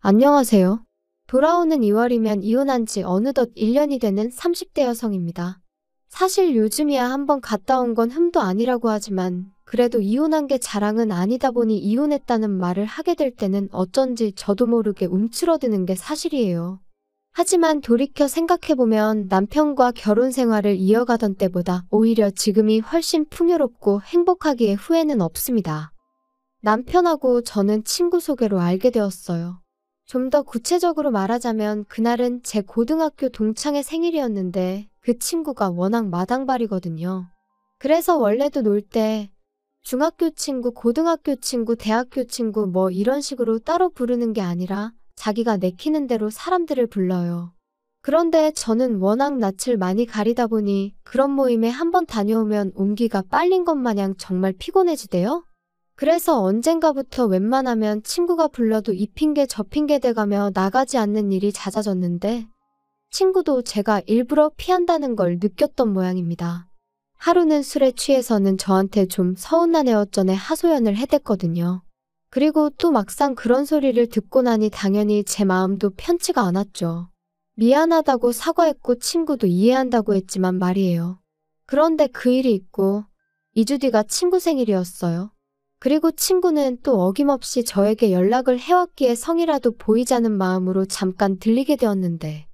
안녕하세요. 돌아오는 2월이면 이혼한 지 어느덧 1년이 되는 30대 여성입니다. 사실 요즘이야 한번 갔다 온 건 흠도 아니라고 하지만 그래도 이혼한 게 자랑은 아니다 보니 이혼했다는 말을 하게 될 때는 어쩐지 저도 모르게 움츠러드는 게 사실이에요. 하지만 돌이켜 생각해보면 남편과 결혼 생활을 이어가던 때보다 오히려 지금이 훨씬 풍요롭고 행복하기에 후회는 없습니다. 남편하고 저는 친구 소개로 알게 되었어요. 좀 더 구체적으로 말하자면 그날은 제 고등학교 동창의 생일이었는데 그 친구가 워낙 마당발이거든요. 그래서 원래도 놀 때 중학교 친구, 고등학교 친구, 대학교 친구 뭐 이런 식으로 따로 부르는 게 아니라 자기가 내키는 대로 사람들을 불러요. 그런데 저는 워낙 낯을 많이 가리다 보니 그런 모임에 한번 다녀오면 온기가 빨린 것 마냥 정말 피곤해지대요. 그래서 언젠가부터 웬만하면 친구가 불러도 이 핑계 저 핑계 대가며 나가지 않는 일이 잦아졌는데 친구도 제가 일부러 피한다는 걸 느꼈던 모양입니다. 하루는 술에 취해서는 저한테 좀 서운한 애어전에 하소연을 해댔거든요. 그리고 또 막상 그런 소리를 듣고 나니 당연히 제 마음도 편치가 않았죠. 미안하다고 사과했고 친구도 이해한다고 했지만 말이에요. 그런데 그 일이 있고 2주 뒤가 친구 생일이었어요. 그리고 친구는 또 어김없이 저에게 연락을 해왔기에 성이라도 보이자는 마음으로 잠깐 들리게 되었는데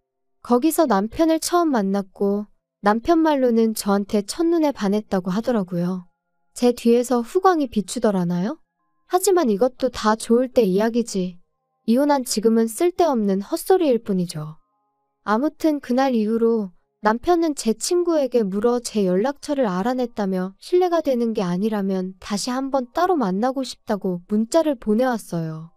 거기서 남편을 처음 만났고 남편 말로는 저한테 첫눈에 반했다고 하더라고요. 제 뒤에서 후광이 비추더라나요? 하지만 이것도 다 좋을 때 이야기지. 이혼한 지금은 쓸데없는 헛소리일 뿐이죠. 아무튼 그날 이후로 남편은 제 친구에게 물어 제 연락처를 알아냈다며 신뢰가 되는 게 아니라면 다시 한번 따로 만나고 싶다고 문자를 보내왔어요.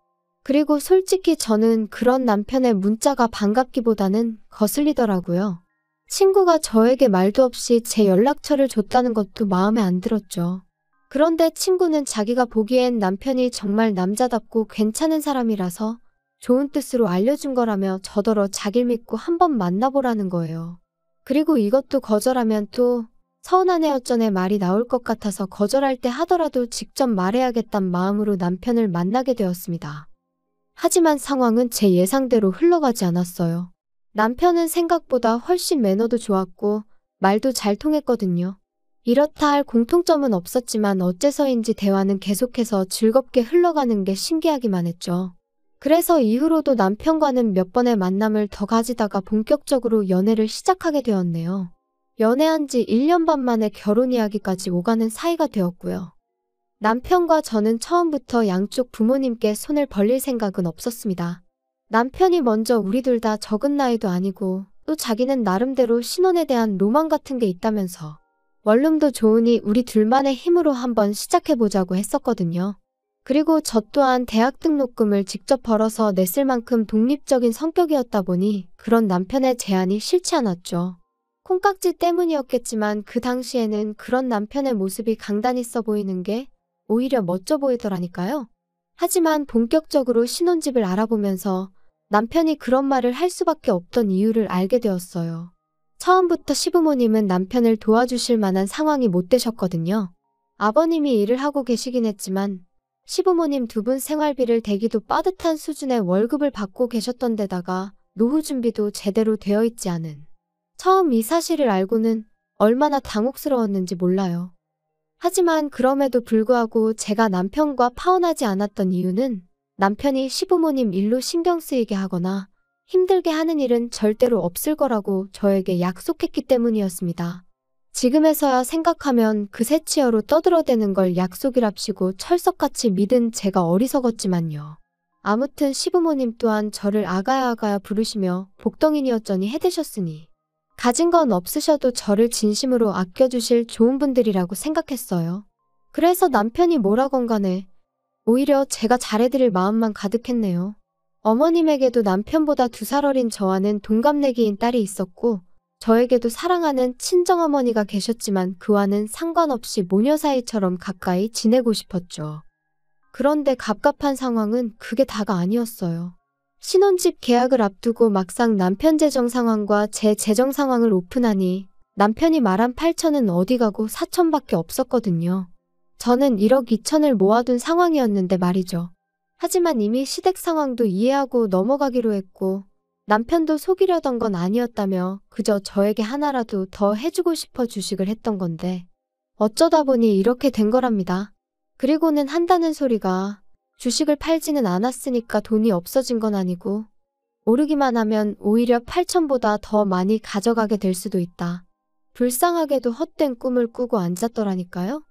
그리고 솔직히 저는 그런 남편의 문자가 반갑기보다는 거슬리더라고요. 친구가 저에게 말도 없이 제 연락처를 줬다는 것도 마음에 안 들었죠. 그런데 친구는 자기가 보기엔 남편이 정말 남자답고 괜찮은 사람이라서 좋은 뜻으로 알려준 거라며 저더러 자길 믿고 한번 만나보라는 거예요. 그리고 이것도 거절하면 또 서운한 애어전에 말이 나올 것 같아서 거절할 때 하더라도 직접 말해야겠단 마음으로 남편을 만나게 되었습니다. 하지만 상황은 제 예상대로 흘러가지 않았어요. 남편은 생각보다 훨씬 매너도 좋았고 말도 잘 통했거든요. 이렇다 할 공통점은 없었지만 어째서인지 대화는 계속해서 즐겁게 흘러가는 게 신기하기만 했죠. 그래서 이후로도 남편과는 몇 번의 만남을 더 가지다가 본격적으로 연애를 시작하게 되었네요. 연애한 지 1년 반 만에 결혼 이야기까지 오가는 사이가 되었고요. 남편과 저는 처음부터 양쪽 부모님께 손을 벌릴 생각은 없었습니다. 남편이 먼저 우리 둘 다 적은 나이도 아니고 또 자기는 나름대로 신혼에 대한 로망 같은 게 있다면서 원룸도 좋으니 우리 둘만의 힘으로 한번 시작해보자고 했었거든요. 그리고 저 또한 대학 등록금을 직접 벌어서 냈을 만큼 독립적인 성격이었다 보니 그런 남편의 제안이 싫지 않았죠. 콩깍지 때문이었겠지만 그 당시에는 그런 남편의 모습이 강단 있어 보이는 게 오히려 멋져 보이더라니까요. 하지만 본격적으로 신혼집을 알아보면서 남편이 그런 말을 할 수밖에 없던 이유를 알게 되었어요. 처음부터 시부모님은 남편을 도와주실 만한 상황이 못 되셨거든요. 아버님이 일을 하고 계시긴 했지만 시부모님 두 분 생활비를 대기도 빠듯한 수준의 월급을 받고 계셨던 데다가 노후 준비도 제대로 되어 있지 않은. 처음 이 사실을 알고는 얼마나 당혹스러웠는지 몰라요. 하지만 그럼에도 불구하고 제가 남편과 파혼하지 않았던 이유는 남편이 시부모님 일로 신경 쓰이게 하거나 힘들게 하는 일은 절대로 없을 거라고 저에게 약속했기 때문이었습니다. 지금에서야 생각하면 그 새치어로 떠들어대는 걸 약속이랍시고 철석같이 믿은 제가 어리석었지만요. 아무튼 시부모님 또한 저를 아가야 아가야 부르시며 복덩이니어쩌니 해대셨으니 가진 건 없으셔도 저를 진심으로 아껴주실 좋은 분들이라고 생각했어요. 그래서 남편이 뭐라건 간에 오히려 제가 잘해드릴 마음만 가득했네요. 어머님에게도 남편보다 2살 어린 저와는 동갑내기인 딸이 있었고 저에게도 사랑하는 친정어머니가 계셨지만 그와는 상관없이 모녀 사이처럼 가까이 지내고 싶었죠. 그런데 갑갑한 상황은 그게 다가 아니었어요. 신혼집 계약을 앞두고 막상 남편 재정 상황과 제 재정 상황을 오픈하니 남편이 말한 8천은 어디 가고 4천밖에 없었거든요. 저는 1억 2천을 모아둔 상황이었는데 말이죠. 하지만 이미 시댁 상황도 이해하고 넘어가기로 했고 남편도 속이려던 건 아니었다며 그저 저에게 하나라도 더 해주고 싶어 주식을 했던 건데 어쩌다 보니 이렇게 된 거랍니다. 그리고는 한다는 소리가 주식을 팔지는 않았으니까 돈이 없어진 건 아니고 오르기만 하면 오히려 8천보다 더 많이 가져가게 될 수도 있다. 불쌍하게도 헛된 꿈을 꾸고 앉았더라니까요.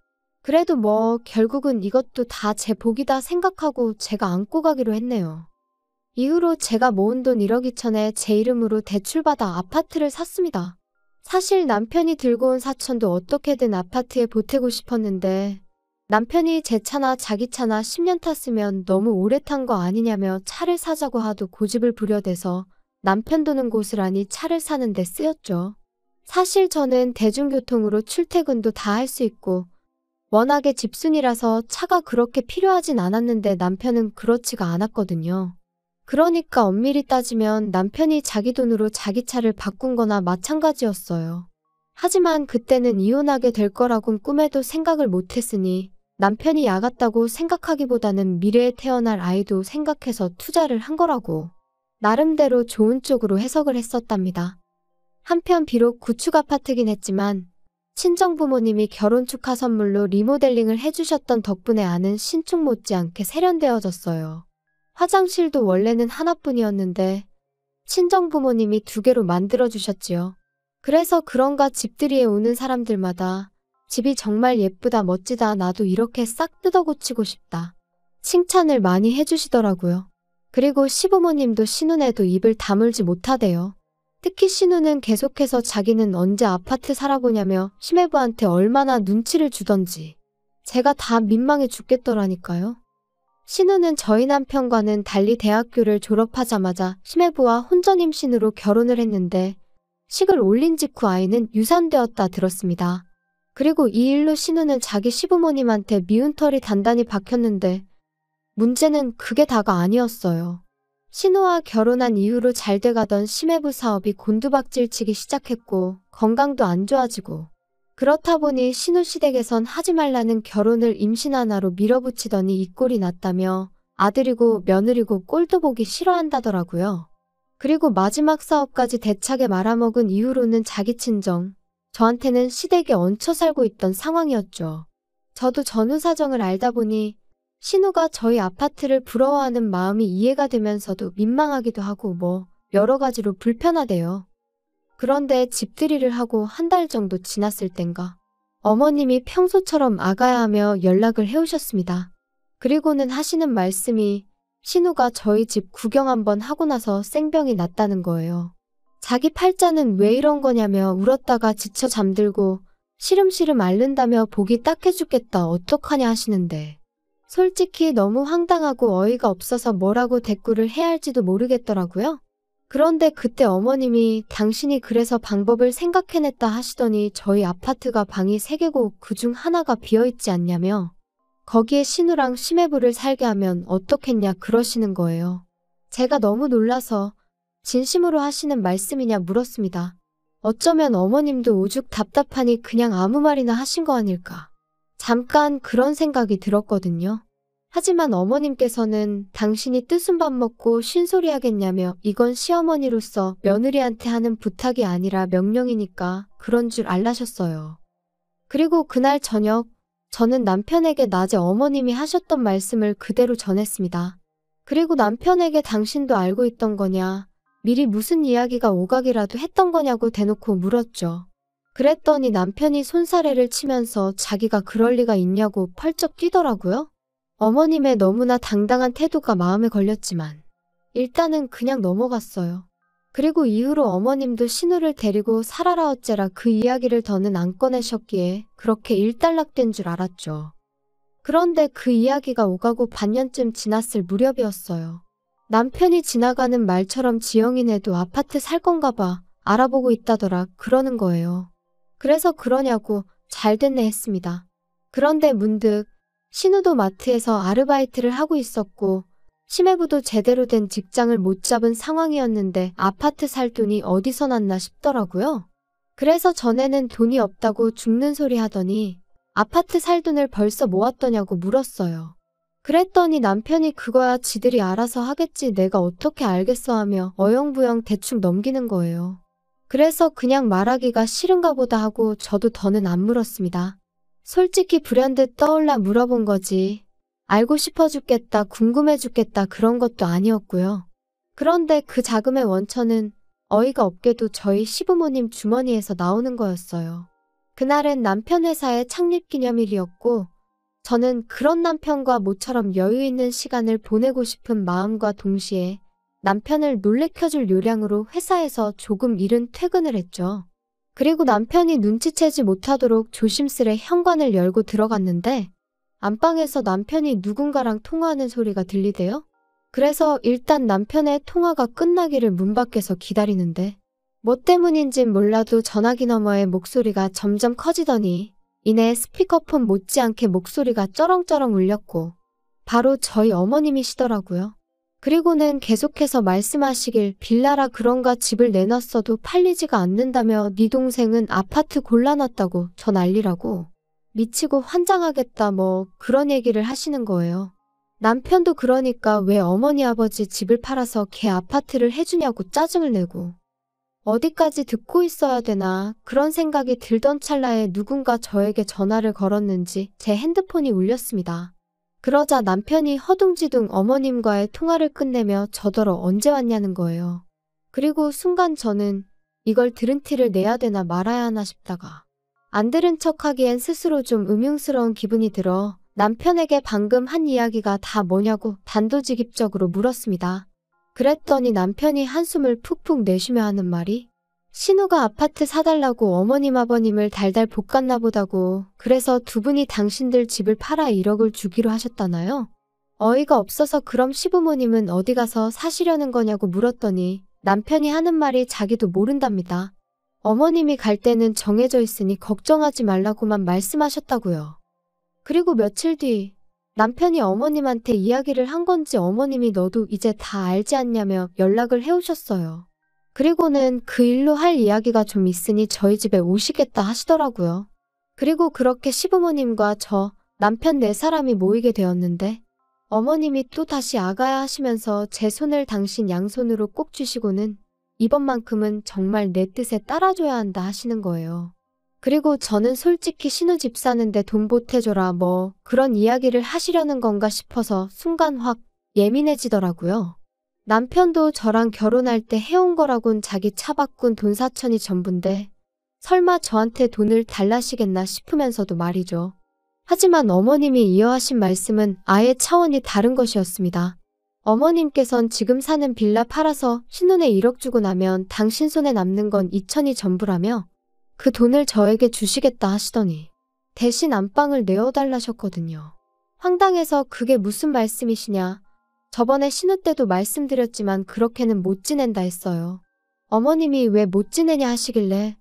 그래도 뭐 결국은 이것도 다 제 복이다 생각하고 제가 안고 가기로 했네요. 이후로 제가 모은 돈 1억 2천에 제 이름으로 대출받아 아파트를 샀습니다. 사실 남편이 들고 온 4천도 어떻게든 아파트에 보태고 싶었는데 남편이 제 차나 자기 차나 10년 탔으면 너무 오래 탄 거 아니냐며 차를 사자고 하도 고집을 부려대서 남편 도는 곳을 아니 차를 사는 데 쓰였죠. 사실 저는 대중교통으로 출퇴근도 다 할 수 있고 워낙에 집순이라서 차가 그렇게 필요하진 않았는데 남편은 그렇지가 않았거든요. 그러니까 엄밀히 따지면 남편이 자기 돈으로 자기 차를 바꾼 거나 마찬가지였어요. 하지만 그때는 이혼하게 될 거라곤 꿈에도 생각을 못했으니 남편이 야갔다고 생각하기보다는 미래에 태어날 아이도 생각해서 투자를 한 거라고 나름대로 좋은 쪽으로 해석을 했었답니다. 한편 비록 구축 아파트긴 했지만 친정부모님이 결혼 축하 선물로 리모델링을 해주셨던 덕분에 아는 신축 못지않게 세련되어졌어요. 화장실도 원래는 하나뿐이었는데 친정부모님이 2개로 만들어주셨지요. 그래서 그런가 집들이에 오는 사람들마다 집이 정말 예쁘다 멋지다 나도 이렇게 싹 뜯어고치고 싶다. 칭찬을 많이 해주시더라고요. 그리고 시부모님도 신혼에도 입을 다물지 못하대요. 특히 신우는 계속해서 자기는 언제 아파트 살아보냐며 시매부한테 얼마나 눈치를 주던지 제가 다 민망해 죽겠더라니까요. 신우는 저희 남편과는 달리 대학교를 졸업하자마자 시매부와 혼전 임신으로 결혼을 했는데 식을 올린 직후 아이는 유산되었다 들었습니다. 그리고 이 일로 신우는 자기 시부모님한테 미운 털이 단단히 박혔는데 문제는 그게 다가 아니었어요. 신우와 결혼한 이후로 잘 돼가던 시매부 사업이 곤두박질치기 시작했고 건강도 안 좋아지고 그렇다 보니 신우 시댁에선 하지 말라는 결혼을 임신 하나로 밀어붙이더니 이 꼴이 났다며 아들이고 며느리고 꼴도 보기 싫어한다더라고요. 그리고 마지막 사업까지 대차게 말아먹은 이후로는 자기 친정, 저한테는 시댁에 얹혀 살고 있던 상황이었죠. 저도 전후 사정을 알다 보니 신우가 저희 아파트를 부러워하는 마음이 이해가 되면서도 민망하기도 하고 뭐 여러 가지로 불편하대요. 그런데 집들이를 하고 1달 정도 지났을 땐가 어머님이 평소처럼 아가야 하며 연락을 해오셨습니다. 그리고는 하시는 말씀이 신우가 저희 집 구경 한번 하고 나서 생병이 났다는 거예요. 자기 팔자는 왜 이런 거냐며 울었다가 지쳐 잠들고 시름시름 앓는다며 보기 딱해 죽겠다 어떡하냐 하시는데 솔직히 너무 황당하고 어이가 없어서 뭐라고 대꾸를 해야 할지도 모르겠더라고요. 그런데 그때 어머님이 당신이 그래서 방법을 생각해냈다 하시더니 저희 아파트가 방이 3개고 그중 하나가 비어있지 않냐며 거기에 신우랑 시매부를 살게 하면 어떻겠냐 그러시는 거예요. 제가 너무 놀라서 진심으로 하시는 말씀이냐 물었습니다. 어쩌면 어머님도 오죽 답답하니 그냥 아무 말이나 하신 거 아닐까. 잠깐 그런 생각이 들었거든요. 하지만 어머님께서는 당신이 뜨순 밥 먹고 쉰소리 하겠냐며 이건 시어머니로서 며느리한테 하는 부탁이 아니라 명령이니까 그런 줄 알라셨어요. 그리고 그날 저녁 저는 남편에게 낮에 어머님이 하셨던 말씀을 그대로 전했습니다. 그리고 남편에게 당신도 알고 있던 거냐, 미리 무슨 이야기가 오가기라도 했던 거냐고 대놓고 물었죠. 그랬더니 남편이 손사래를 치면서 자기가 그럴 리가 있냐고 펄쩍 뛰더라고요. 어머님의 너무나 당당한 태도가 마음에 걸렸지만 일단은 그냥 넘어갔어요. 그리고 이후로 어머님도 신우를 데리고 살아라 어째라 그 이야기를 더는 안 꺼내셨기에 그렇게 일단락된 줄 알았죠. 그런데 그 이야기가 오가고 반년쯤 지났을 무렵이었어요. 남편이 지나가는 말처럼 지영이네도 아파트 살 건가 봐 알아보고 있다더라 그러는 거예요. 그래서 그러냐고 잘 됐네 했습니다. 그런데 문득 신우도 마트에서 아르바이트를 하고 있었고 시매부도 제대로 된 직장을 못 잡은 상황이었는데 아파트 살 돈이 어디서 났나 싶더라고요. 그래서 전에는 돈이 없다고 죽는 소리 하더니 아파트 살 돈을 벌써 모았더냐고 물었어요. 그랬더니 남편이 그거야 지들이 알아서 하겠지 내가 어떻게 알겠어 하며 어영부영 대충 넘기는 거예요. 그래서 그냥 말하기가 싫은가 보다 하고 저도 더는 안 물었습니다. 솔직히 불현듯 떠올라 물어본 거지. 알고 싶어 죽겠다, 궁금해 죽겠다 그런 것도 아니었고요. 그런데 그 자금의 원천은 어이가 없게도 저희 시부모님 주머니에서 나오는 거였어요. 그날은 남편 회사의 창립기념일이었고 저는 그런 남편과 모처럼 여유 있는 시간을 보내고 싶은 마음과 동시에 남편을 놀래켜줄 요량으로 회사에서 조금 이른 퇴근을 했죠. 그리고 남편이 눈치채지 못하도록 조심스레 현관을 열고 들어갔는데 안방에서 남편이 누군가랑 통화하는 소리가 들리대요. 그래서 일단 남편의 통화가 끝나기를 문 밖에서 기다리는데 뭐 때문인진 몰라도 전화기 너머의 목소리가 점점 커지더니 이내 스피커폰 못지않게 목소리가 쩌렁쩌렁 울렸고 바로 저희 어머님이시더라고요. 그리고는 계속해서 말씀하시길 빌라라 그런가 집을 내놨어도 팔리지가 않는다며 네 동생은 아파트 골라놨다고 저 난리라고 미치고 환장하겠다 뭐 그런 얘기를 하시는 거예요. 남편도 그러니까 왜 어머니 아버지 집을 팔아서 걔 아파트를 해주냐고 짜증을 내고 어디까지 듣고 있어야 되나 그런 생각이 들던 찰나에 누군가 저에게 전화를 걸었는지 제 핸드폰이 울렸습니다. 그러자 남편이 허둥지둥 어머님과의 통화를 끝내며 저더러 언제 왔냐는 거예요. 그리고 순간 저는 이걸 들은 티를 내야 되나 말아야 하나 싶다가 안 들은 척하기엔 스스로 좀 음흉스러운 기분이 들어 남편에게 방금 한 이야기가 다 뭐냐고 단도직입적으로 물었습니다. 그랬더니 남편이 한숨을 푹푹 내쉬며 하는 말이 신우가 아파트 사달라고 어머님 아버님을 달달 볶았나 보다고 그래서 두 분이 당신들 집을 팔아 1억을 주기로 하셨다나요? 어이가 없어서 그럼 시부모님은 어디 가서 사시려는 거냐고 물었더니 남편이 하는 말이 자기도 모른답니다. 어머님이 갈 때는 정해져 있으니 걱정하지 말라고만 말씀하셨다고요. 그리고 며칠 뒤 남편이 어머님한테 이야기를 한 건지 어머님이 너도 이제 다 알지 않냐며 연락을 해오셨어요. 그리고는 그 일로 할 이야기가 좀 있으니 저희 집에 오시겠다 하시더라고요. 그리고 그렇게 시부모님과 저, 남편 4사람이 모이게 되었는데 어머님이 또 다시 아가야 하시면서 제 손을 당신 양손으로 꼭 쥐시고는 이번만큼은 정말 내 뜻에 따라줘야 한다 하시는 거예요. 그리고 저는 솔직히 신우 집 사는데 돈 보태줘라 뭐 그런 이야기를 하시려는 건가 싶어서 순간 확 예민해지더라고요. 남편도 저랑 결혼할 때 해온 거라곤 자기 차 바꾼 돈 4천이 전부인데 설마 저한테 돈을 달라시겠나 싶으면서도 말이죠. 하지만 어머님이 이어하신 말씀은 아예 차원이 다른 것이었습니다. 어머님께선 지금 사는 빌라 팔아서 신혼에 1억 주고 나면 당신 손에 남는 건 2천이 전부라며 그 돈을 저에게 주시겠다 하시더니 대신 안방을 내어달라셨거든요. 황당해서 그게 무슨 말씀이시냐. 저번에 신우 때도 말씀드렸지만 그렇게는 못 지낸다 했어요. 어머님이 왜 못 지내냐 하시길래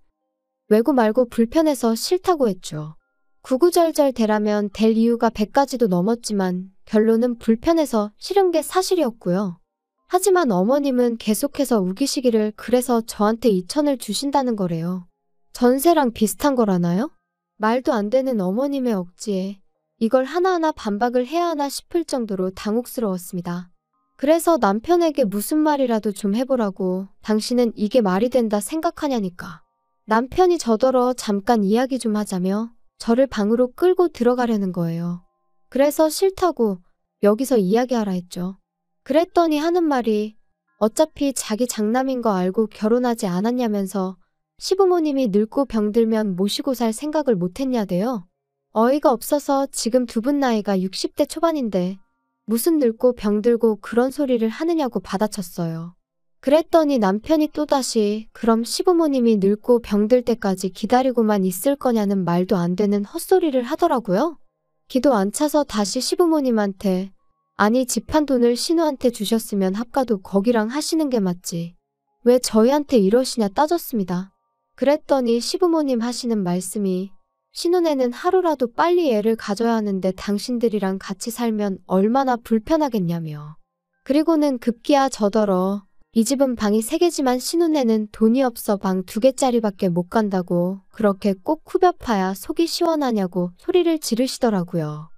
외고 말고 불편해서 싫다고 했죠. 구구절절 대라면 될 이유가 100가지도 넘었지만 결론은 불편해서 싫은 게 사실이었고요. 하지만 어머님은 계속해서 우기시기를 그래서 저한테 2천을 주신다는 거래요. 전세랑 비슷한 거라나요? 말도 안 되는 어머님의 억지에 이걸 하나하나 반박을 해야 하나 싶을 정도로 당혹스러웠습니다. 그래서 남편에게 무슨 말이라도 좀 해보라고 당신은 이게 말이 된다 생각하냐니까. 남편이 저더러 잠깐 이야기 좀 하자며 저를 방으로 끌고 들어가려는 거예요. 그래서 싫다고 여기서 이야기하라 했죠. 그랬더니 하는 말이 어차피 자기 장남인 거 알고 결혼하지 않았냐면서 시부모님이 늙고 병들면 모시고 살 생각을 못했냐대요. 어이가 없어서 지금 두 분 나이가 60대 초반인데 무슨 늙고 병들고 그런 소리를 하느냐고 받아쳤어요. 그랬더니 남편이 또다시 그럼 시부모님이 늙고 병들 때까지 기다리고만 있을 거냐는 말도 안 되는 헛소리를 하더라고요. 기도 안 차서 다시 시부모님한테 아니 집 한 돈을 신우한테 주셨으면 합가도 거기랑 하시는 게 맞지. 왜 저희한테 이러시냐 따졌습니다. 그랬더니 시부모님 하시는 말씀이 신혼에는 하루라도 빨리 애를 가져야 하는데 당신들이랑 같이 살면 얼마나 불편하겠냐며. 그리고는 급기야 저더러 이 집은 방이 3개지만 신혼에는 돈이 없어 방 2개짜리밖에 못 간다고 그렇게 꼭 후벼파야 속이 시원하냐고 소리를 지르시더라고요.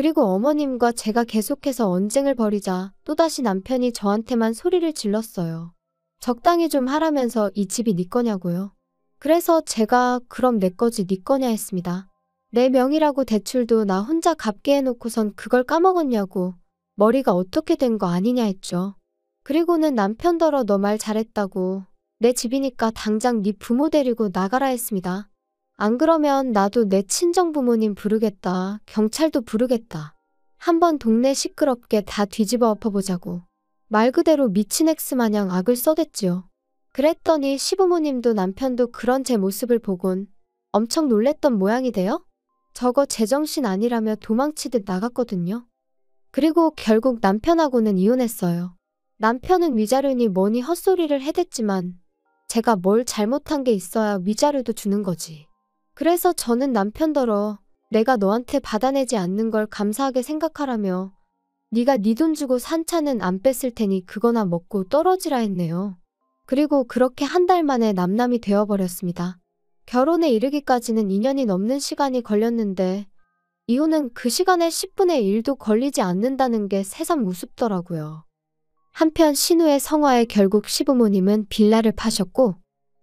그리고 어머님과 제가 계속해서 언쟁을 벌이자 또다시 남편이 저한테만 소리를 질렀어요. 적당히 좀 하라면서 이 집이 네 거냐고요. 그래서 제가 그럼 내 거지 네 거냐 했습니다. 내 명의라고 대출도 나 혼자 갚게 해놓고선 그걸 까먹었냐고 머리가 어떻게 된 거 아니냐 했죠. 그리고는 남편더러 너 말 잘했다고 내 집이니까 당장 네 부모 데리고 나가라 했습니다. 안 그러면 나도 내 친정 부모님 부르겠다. 경찰도 부르겠다. 한번 동네 시끄럽게 다 뒤집어 엎어보자고. 말 그대로 미친 엑스 마냥 악을 써댔지요. 그랬더니 시부모님도 남편도 그런 제 모습을 보곤 엄청 놀랬던 모양이 돼요. 저거 제정신 아니라며 도망치듯 나갔거든요. 그리고 결국 남편하고는 이혼했어요. 남편은 위자료니 뭐니 헛소리를 해댔지만 제가 뭘 잘못한 게 있어야 위자료도 주는 거지. 그래서 저는 남편더러 내가 너한테 받아내지 않는 걸 감사하게 생각하라며 네가 네 돈 주고 산 차는 안 뺐을 테니 그거나 먹고 떨어지라 했네요. 그리고 그렇게 한 달 만에 남남이 되어버렸습니다. 결혼에 이르기까지는 2년이 넘는 시간이 걸렸는데 이혼은 그 시간에 10분의 1도 걸리지 않는다는 게 새삼 우습더라고요. 한편 신우의 성화에 결국 시부모님은 빌라를 파셨고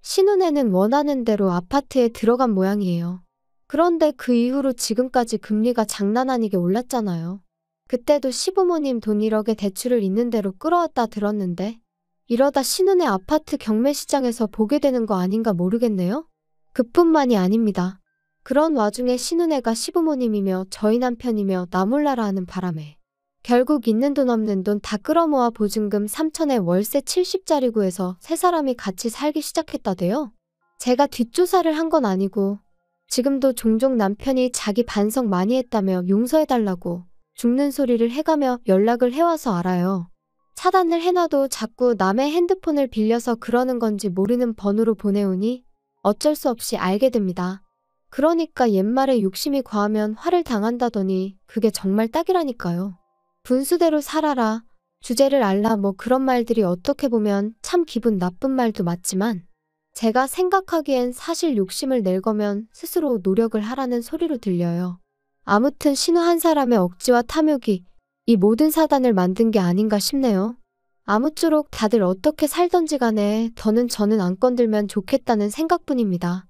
신우네는 원하는 대로 아파트에 들어간 모양이에요. 그런데 그 이후로 지금까지 금리가 장난 아니게 올랐잖아요. 그때도 시부모님 돈 1억에 대출을 있는 대로 끌어왔다 들었는데 이러다 신우네 아파트 경매시장에서 보게 되는 거 아닌가 모르겠네요. 그뿐만이 아닙니다. 그런 와중에 신우네가 시부모님이며 저희 남편이며 나 몰라라 하는 바람에 결국 있는 돈 없는 돈 다 끌어모아 보증금 3천에 월세 70짜리 구해서 세 사람이 같이 살기 시작했다대요. 제가 뒷조사를 한 건 아니고 지금도 종종 남편이 자기 반성 많이 했다며 용서해달라고 죽는 소리를 해가며 연락을 해와서 알아요. 차단을 해놔도 자꾸 남의 핸드폰을 빌려서 그러는 건지 모르는 번호로 보내오니 어쩔 수 없이 알게 됩니다. 그러니까 옛말에 욕심이 과하면 화를 당한다더니 그게 정말 딱이라니까요. 분수대로 살아라, 주제를 알라 뭐 그런 말들이 어떻게 보면 참 기분 나쁜 말도 맞지만 제가 생각하기엔 사실 욕심을 낼 거면 스스로 노력을 하라는 소리로 들려요. 아무튼 신우 한 사람의 억지와 탐욕이 이 모든 사단을 만든 게 아닌가 싶네요. 아무쪼록 다들 어떻게 살던지 간에 더는 저는 안 건들면 좋겠다는 생각뿐입니다.